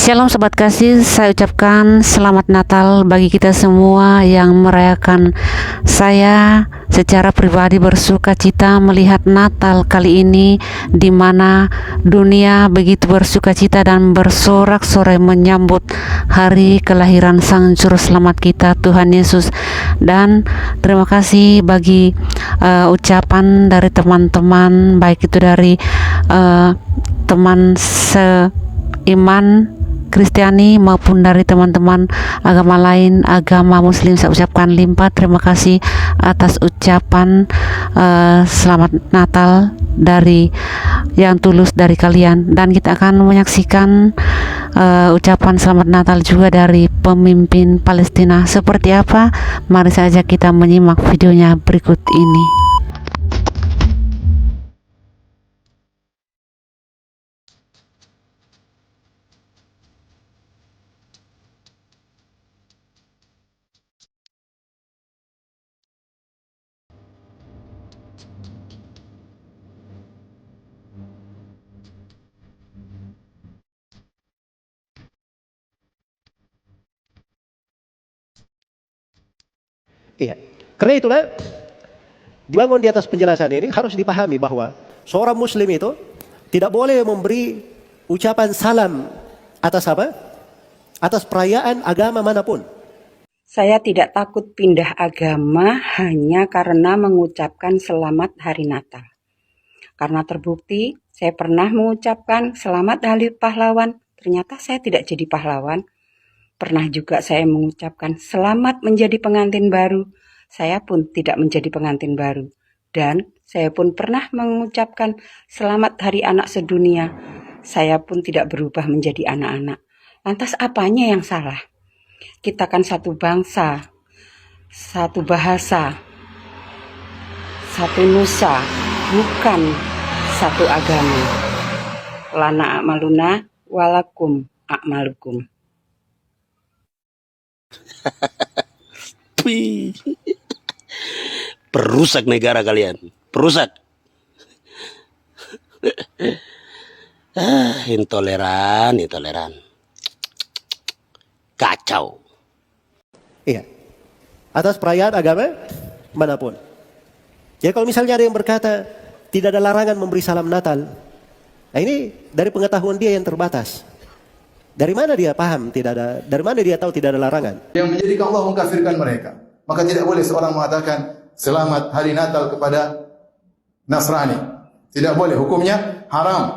Shalom Sobat Kasih, saya ucapkan selamat Natal bagi kita semua yang merayakan. Saya secara pribadi bersuka cita melihat Natal kali ini, di mana dunia begitu bersuka cita dan bersorak-sorai menyambut hari kelahiran Sang Juru Selamat kita, Tuhan Yesus. Dan terima kasih bagi ucapan dari teman-teman, baik itu dari teman seiman Kristiani maupun dari teman-teman agama lain, agama Muslim. Saya ucapkan limpah terima kasih atas ucapan selamat Natal dari yang tulus dari kalian. Dan kita akan menyaksikan ucapan selamat Natal juga dari pemimpin Palestina. Seperti apa? Mari saja kita menyimak videonya berikut ini. Iya, karena itulah dibangun di atas penjelasan ini harus dipahami bahwa seorang muslim itu tidak boleh memberi ucapan salam atas apa? Atas perayaan agama manapun. Saya tidak takut pindah agama hanya karena mengucapkan selamat hari Natal. Karena terbukti saya pernah mengucapkan selamat hari pahlawan, ternyata saya tidak jadi pahlawan. Pernah juga saya mengucapkan selamat menjadi pengantin baru, saya pun tidak menjadi pengantin baru. Dan saya pun pernah mengucapkan selamat hari anak sedunia, saya pun tidak berubah menjadi anak-anak. Lantas apanya yang salah? Kita kan satu bangsa, satu bahasa, satu nusa, bukan satu agama. Lana a'maluna walakum a'malukum. Perusak negara kalian, perusak. Intoleran. Kacau. Iya, atas perayaan agama manapun. Jadi kalau misalnya ada yang berkata tidak ada larangan memberi salam Natal, nah ini dari pengetahuan dia yang terbatas. Dari mana dia paham tidak ada? Dari mana dia tahu tidak ada larangan? Yang menjadikan Allah mengkafirkan mereka. Maka tidak boleh seorang mengatakan selamat hari Natal kepada Nasrani. Tidak boleh, hukumnya haram.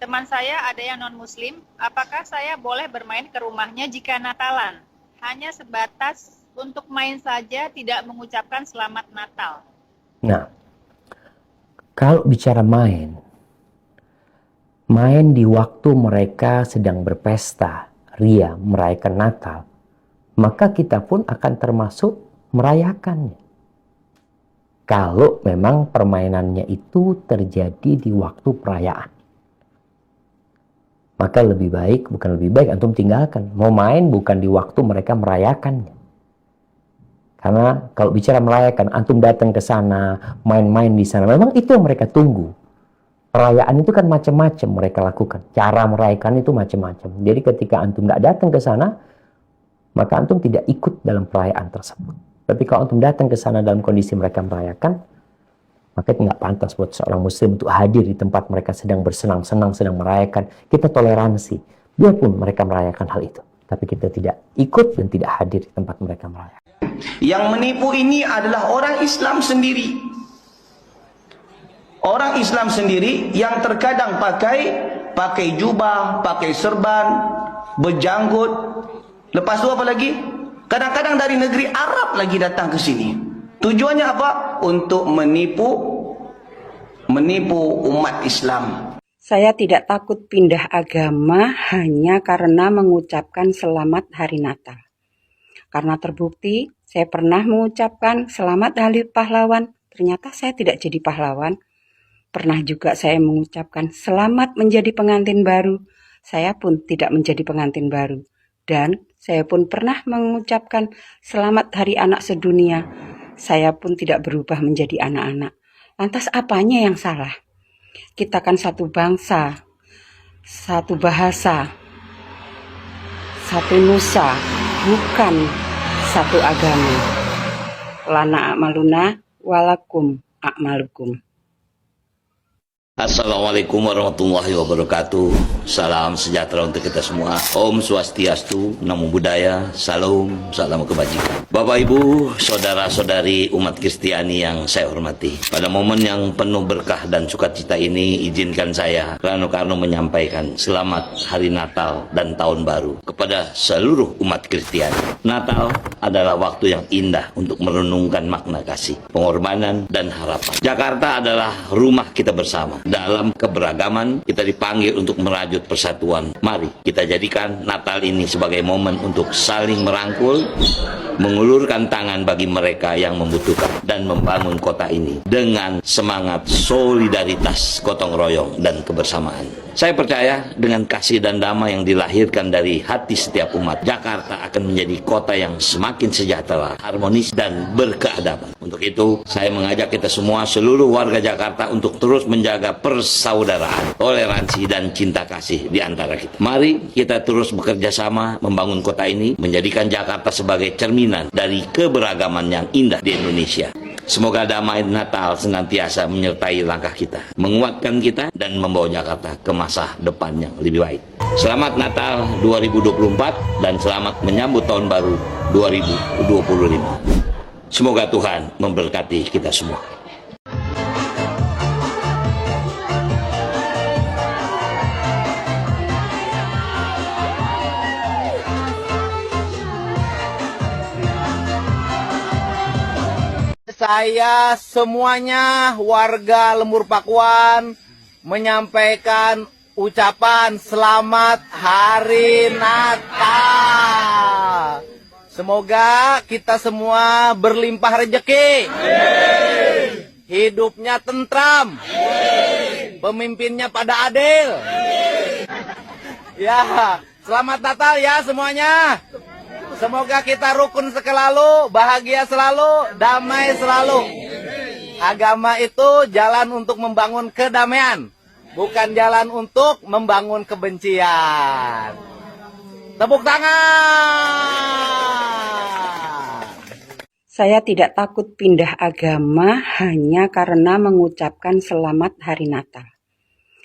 Teman saya ada yang non-muslim, apakah saya boleh bermain ke rumahnya jika Natalan? Hanya sebatas untuk main saja, tidak mengucapkan selamat Natal. Nah, kalau bicara main di waktu mereka sedang berpesta, ria, merayakan Natal, maka kita pun akan termasuk merayakannya. Kalau memang permainannya itu terjadi di waktu perayaan. Maka bukan lebih baik antum tinggalkan. Mau main bukan di waktu mereka merayakannya. Karena kalau bicara merayakan, antum datang ke sana, main-main di sana, memang itu yang mereka tunggu. Perayaan itu kan macam-macam mereka lakukan. Cara merayakan itu macam-macam. Jadi ketika antum nggak datang ke sana, maka antum tidak ikut dalam perayaan tersebut. Tapi kalau antum datang ke sana dalam kondisi mereka merayakan, maka itu nggak pantas buat seorang muslim untuk hadir di tempat mereka sedang bersenang-senang, sedang merayakan. Kita toleransi, biarpun mereka merayakan hal itu. Tapi kita tidak ikut dan tidak hadir di tempat mereka merayakan. Yang menipu ini adalah orang Islam sendiri. Orang Islam sendiri yang terkadang pakai jubah, pakai serban, berjanggut. Lepas itu apa lagi? Kadang-kadang dari negeri Arab lagi datang ke sini. Tujuannya apa? Untuk menipu umat Islam. Saya tidak takut pindah agama hanya karena mengucapkan selamat hari Natal. Karena terbukti saya pernah mengucapkan selamat hari pahlawan, ternyata saya tidak jadi pahlawan. Pernah juga saya mengucapkan selamat menjadi pengantin baru, saya pun tidak menjadi pengantin baru. Dan saya pun pernah mengucapkan selamat hari anak sedunia, saya pun tidak berubah menjadi anak-anak. Lantas apanya yang salah? Kita kan satu bangsa, satu bahasa, satu nusa, bukan satu agama. Lana a'maluna walakum a'malukum. Assalamualaikum warahmatullahi wabarakatuh. Salam sejahtera untuk kita semua. Om Swastiastu, Namo Buddhaya, Salam, salam kebajikan. Bapak Ibu, saudara-saudari umat Kristiani yang saya hormati. Pada momen yang penuh berkah dan sukacita ini, izinkan saya, Rano Karno, menyampaikan selamat Hari Natal dan Tahun Baru kepada seluruh umat Kristiani. Natal adalah waktu yang indah untuk merenungkan makna kasih, pengorbanan, dan harapan. Jakarta adalah rumah kita bersama. Dalam keberagaman, kita dipanggil untuk merajut persatuan. Mari kita jadikan Natal ini sebagai momen untuk saling merangkul, mengulurkan tangan bagi mereka yang membutuhkan, dan membangun kota ini dengan semangat solidaritas, gotong royong, dan kebersamaan. Saya percaya dengan kasih dan damai yang dilahirkan dari hati setiap umat, Jakarta akan menjadi kota yang semakin sejahtera, harmonis, dan berkeadaban. Untuk itu, saya mengajak kita semua, seluruh warga Jakarta, untuk terus menjaga persaudaraan, toleransi, dan cinta kasih di antara kita. Mari kita terus bekerja sama membangun kota ini, menjadikan Jakarta sebagai cerminan dari keberagaman yang indah di Indonesia. Semoga damai Natal senantiasa menyertai langkah kita, menguatkan kita, dan membawa Jakarta ke masa depan yang lebih baik. Selamat Natal 2024 dan selamat menyambut Tahun Baru 2025. Semoga Tuhan memberkati kita semua. Saya semuanya warga Lembur Pakuan menyampaikan ucapan selamat Hari Natal. Semoga kita semua berlimpah rezeki, hidupnya tentram, pemimpinnya pada adil. Ya, selamat Natal ya semuanya. Semoga kita rukun selalu, bahagia selalu, damai selalu. Agama itu jalan untuk membangun kedamaian, bukan jalan untuk membangun kebencian. Tepuk tangan. Saya tidak takut pindah agama hanya karena mengucapkan selamat Hari Natal.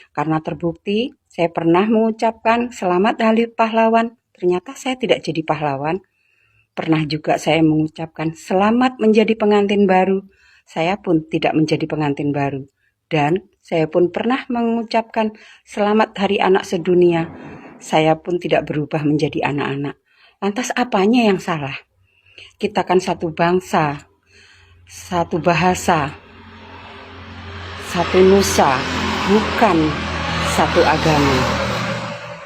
Karena terbukti, saya pernah mengucapkan selamat Hari Pahlawan. Ternyata saya tidak jadi pahlawan. Pernah juga saya mengucapkan selamat menjadi pengantin baru. Saya pun tidak menjadi pengantin baru. Dan saya pun pernah mengucapkan selamat Hari Anak Sedunia. Saya pun tidak berubah menjadi anak-anak. Lantas apanya yang salah? Kita kan satu bangsa, satu bahasa, satu nusa, bukan satu agama.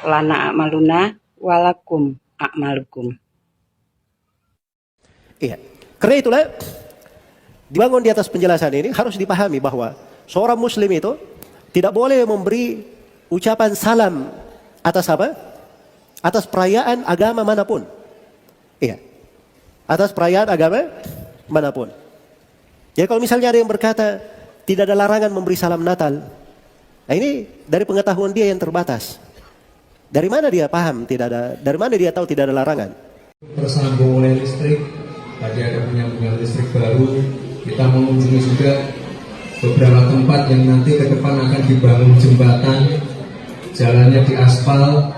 Lana a'maluna walakum a'malukum. Iya. Karena itulah dibangun di atas penjelasan ini harus dipahami bahwa seorang muslim itu tidak boleh memberi ucapan salam atas apa? Atas perayaan agama manapun. Iya. Atas perayaan agama manapun. Jadi kalau misalnya ada yang berkata tidak ada larangan memberi salam Natal, nah ini dari pengetahuan dia yang terbatas. Dari mana dia paham tidak ada? Dari mana dia tahu tidak ada larangan? Tersambung oleh listrik, tadi ada penyambungan listrik baru. Kita mengunjungi juga beberapa tempat yang nanti ke depan akan dibangun jembatan, jalannya diaspal,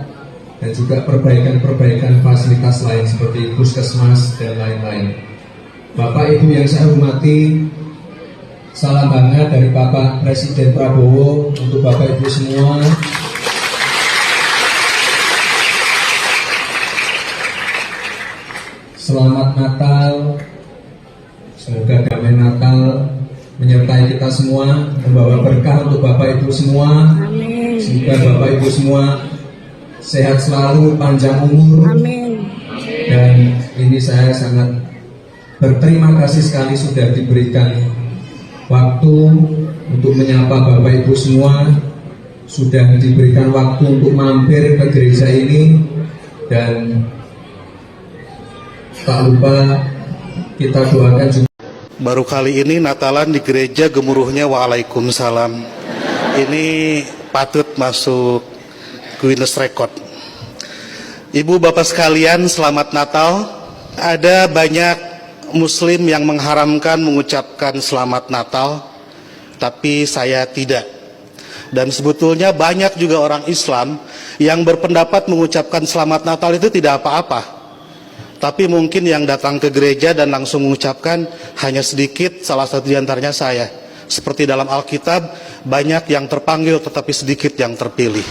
dan juga perbaikan-perbaikan fasilitas lain seperti puskesmas dan lain-lain. Bapak Ibu yang saya hormati, salam hangat dari Bapak Presiden Prabowo untuk Bapak Ibu semua. Selamat Natal, semoga damai Natal menyertai kita semua, membawa berkah untuk Bapak Ibu semua. Amin. Semoga Bapak Ibu semua sehat selalu, panjang umur. Amin. Dan ini saya sangat berterima kasih sekali sudah diberikan waktu untuk menyapa Bapak Ibu semua, sudah diberikan waktu untuk mampir ke gereja ini, dan tak lupa kita doakan juga. Baru kali ini Natalan di gereja gemuruhnya Waalaikumsalam. Ini patut masuk Guinness Record. Ibu bapak sekalian, selamat Natal. Ada banyak Muslim yang mengharamkan mengucapkan selamat Natal, tapi saya tidak. Dan sebetulnya banyak juga orang Islam yang berpendapat mengucapkan selamat Natal itu tidak apa-apa. Tapi mungkin yang datang ke gereja dan langsung mengucapkan hanya sedikit, salah satu di antaranya saya. Seperti dalam Alkitab, banyak yang terpanggil tetapi sedikit yang terpilih.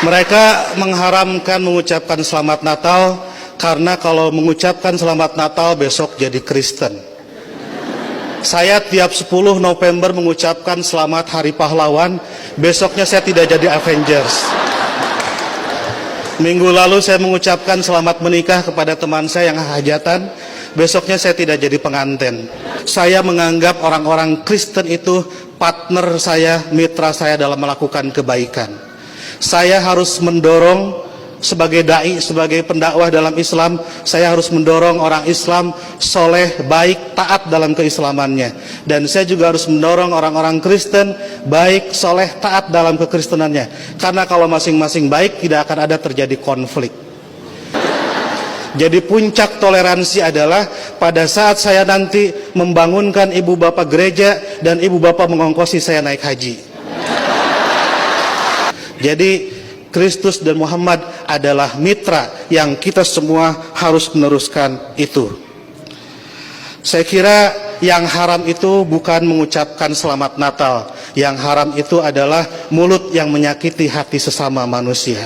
Mereka mengharamkan mengucapkan selamat Natal karena kalau mengucapkan selamat Natal besok jadi Kristen. Saya tiap 10 November mengucapkan selamat Hari Pahlawan, besoknya saya tidak jadi Avengers. Minggu lalu saya mengucapkan selamat menikah kepada teman saya yang hajatan, besoknya saya tidak jadi pengantin. Saya menganggap orang-orang Kristen itu partner saya, mitra saya dalam melakukan kebaikan. Saya harus mendorong sebagai dai, sebagai pendakwah dalam Islam, saya harus mendorong orang Islam soleh, baik, taat dalam keislamannya. Dan saya juga harus mendorong orang-orang Kristen baik, soleh, taat dalam kekristenannya. Karena kalau masing-masing baik, tidak akan ada terjadi konflik. Jadi puncak toleransi adalah pada saat saya nanti membangunkan ibu bapak gereja dan ibu bapak mengongkosi saya naik haji. Jadi Kristus dan Muhammad adalah mitra yang kita semua harus meneruskan itu. Saya kira yang haram itu bukan mengucapkan selamat Natal. Yang haram itu adalah mulut yang menyakiti hati sesama manusia.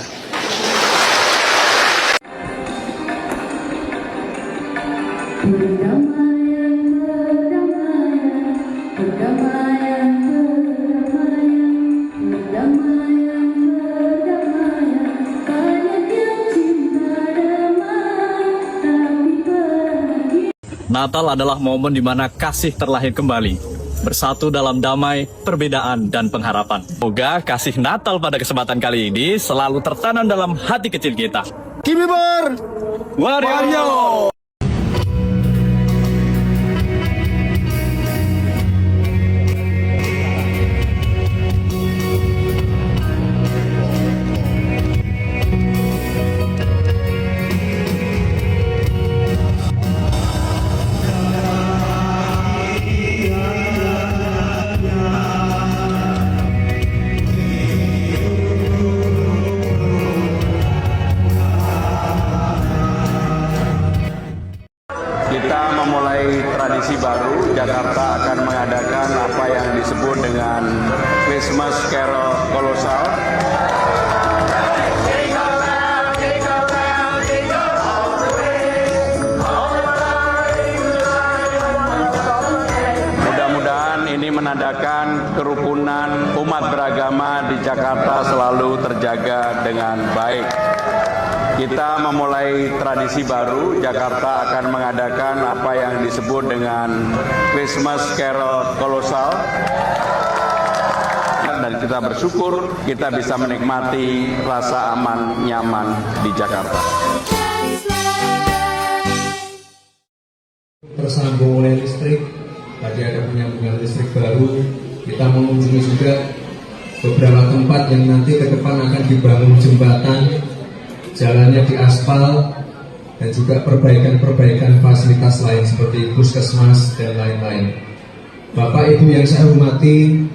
Natal adalah momen di mana kasih terlahir kembali, bersatu dalam damai, perbedaan, dan pengharapan. Semoga kasih Natal pada kesempatan kali ini selalu tertanam dalam hati kecil kita. Kibibor! Wario! Kita memulai tradisi baru. Jakarta akan mengadakan apa yang disebut dengan Christmas Carol Kolosal. Mudah-mudahan ini menandakan kerukunan umat beragama di Jakarta selalu terjaga dengan baik. Kita memulai tradisi baru. Jakarta akan mengadakan apa yang disebut dengan Christmas Carol Kolosal. Dan kita bersyukur kita bisa menikmati rasa aman, nyaman di Jakarta. Tersambung oleh listrik, tadi ada penyambungan listrik baru. Kita mengunjungi juga beberapa tempat yang nanti ke depan akan dibangun jembatan, jalannya diaspal, dan juga perbaikan-perbaikan fasilitas lain seperti puskesmas dan lain-lain. Bapak Ibu yang saya hormati,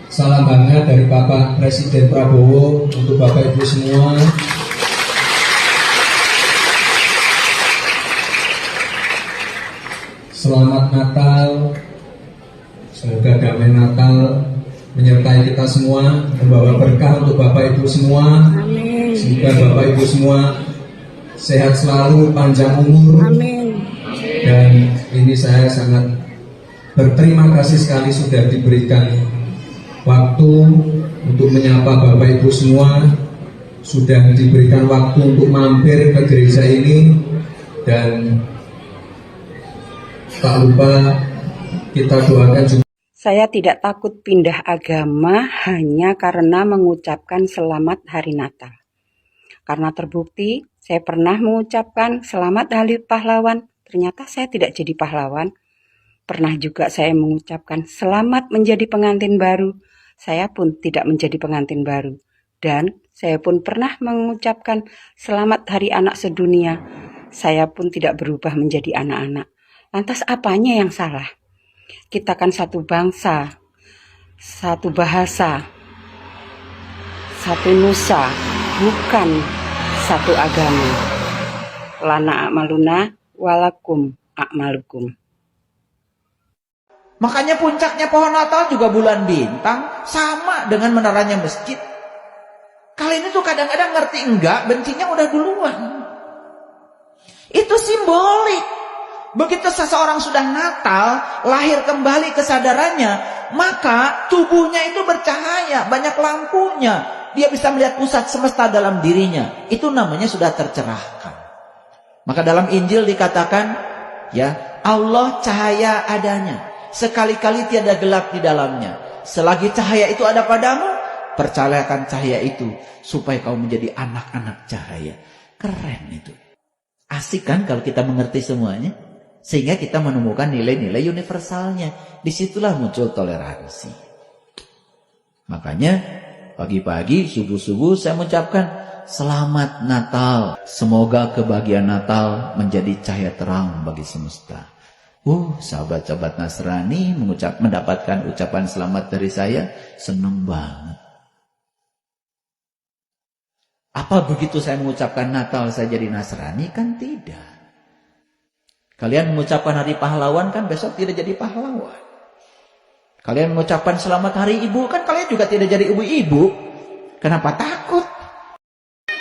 salam hangat dari Bapak Presiden Prabowo untuk Bapak Ibu semua. Selamat Natal, semoga damai Natal menyertai kita semua, membawa berkah untuk Bapak Ibu semua. Semoga Bapak Ibu semua sehat selalu, panjang umur. Amin. Dan ini saya sangat berterima kasih sekali sudah diberikan waktu untuk menyapa Bapak Ibu semua, sudah diberikan waktu untuk mampir ke gereja ini, dan tak lupa kita doakan juga. Saya tidak takut pindah agama hanya karena mengucapkan selamat Hari Natal. Karena terbukti saya pernah mengucapkan selamat Hari Pahlawan, ternyata saya tidak jadi pahlawan. Pernah juga saya mengucapkan selamat menjadi pengantin baru, saya pun tidak menjadi pengantin baru. Dan saya pun pernah mengucapkan selamat hari anak sedunia. Saya pun tidak berubah menjadi anak-anak. Lantas apanya yang salah? Kita kan satu bangsa, satu bahasa, satu nusa, bukan satu agama. Lana a'maluna walakum a'malukum. Makanya puncaknya pohon Natal juga bulan bintang, sama dengan menaranya masjid. Kalian itu kadang-kadang ngerti enggak, bencinya udah duluan. Itu simbolik. Begitu seseorang sudah Natal, lahir kembali kesadarannya, maka tubuhnya itu bercahaya, banyak lampunya. Dia bisa melihat pusat semesta dalam dirinya. Itu namanya sudah tercerahkan. Maka dalam Injil dikatakan, ya, Allah cahaya adanya. Sekali-kali tiada gelap di dalamnya. Selagi cahaya itu ada padamu, percayakan cahaya itu supaya kau menjadi anak-anak cahaya. Keren itu. Asik kan kalau kita mengerti semuanya? Sehingga kita menemukan nilai-nilai universalnya. Disitulah muncul toleransi. Makanya pagi-pagi, subuh-subuh saya mengucapkan selamat Natal. Semoga kebahagiaan Natal menjadi cahaya terang bagi semesta. Sahabat-sahabat Nasrani mendapatkan ucapan selamat dari saya, senang banget. Apa begitu saya mengucapkan Natal saya jadi Nasrani? Kan tidak. Kalian mengucapkan hari pahlawan kan besok tidak jadi pahlawan. Kalian mengucapkan selamat hari ibu kan kalian juga tidak jadi ibu-ibu. Kenapa takut?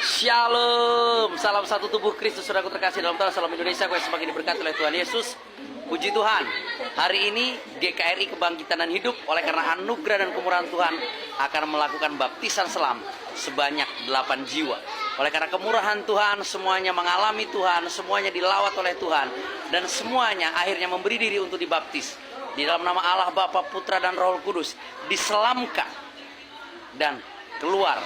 Shalom, salam satu tubuh Kristus, saudaraku terkasih dalam Tuhan. Salam Indonesia, kau yang semakin diberkati oleh Tuhan Yesus. Puji Tuhan, hari ini GKRI Kebangkitan dan Hidup oleh karena anugerah dan kemurahan Tuhan akan melakukan baptisan selam sebanyak 8 jiwa. Oleh karena kemurahan Tuhan, semuanya mengalami Tuhan, semuanya dilawat oleh Tuhan, dan semuanya akhirnya memberi diri untuk dibaptis di dalam nama Allah Bapa, Putra dan Roh Kudus, diselamkan dan keluar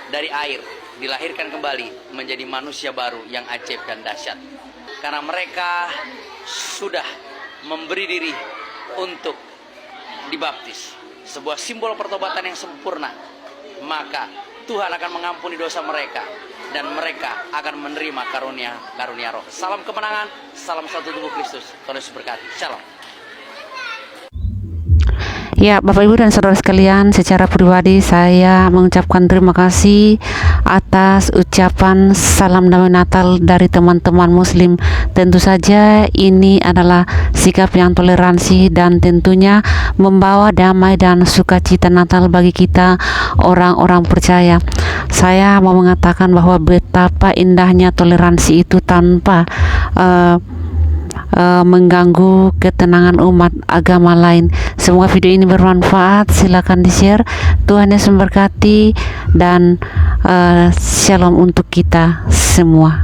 dari air, dilahirkan kembali menjadi manusia baru yang ajaib dan dahsyat. Karena mereka sudah memberi diri untuk dibaptis, sebuah simbol pertobatan yang sempurna, maka Tuhan akan mengampuni dosa mereka dan mereka akan menerima karunia roh. Salam kemenangan, salam satu tubuh Kristus. Tuhan Yesus berkati. Shalom. Ya, Bapak Ibu dan Saudara sekalian, secara pribadi saya mengucapkan terima kasih atas ucapan salam damai Natal dari teman-teman Muslim. Tentu saja ini adalah sikap yang toleransi dan tentunya membawa damai dan sukacita Natal bagi kita orang-orang percaya. Saya mau mengatakan bahwa betapa indahnya toleransi itu tanpa mengganggu ketenangan umat agama lain. Semoga video ini bermanfaat. Silakan di-share. Tuhan Yesus memberkati dan shalom untuk kita semua.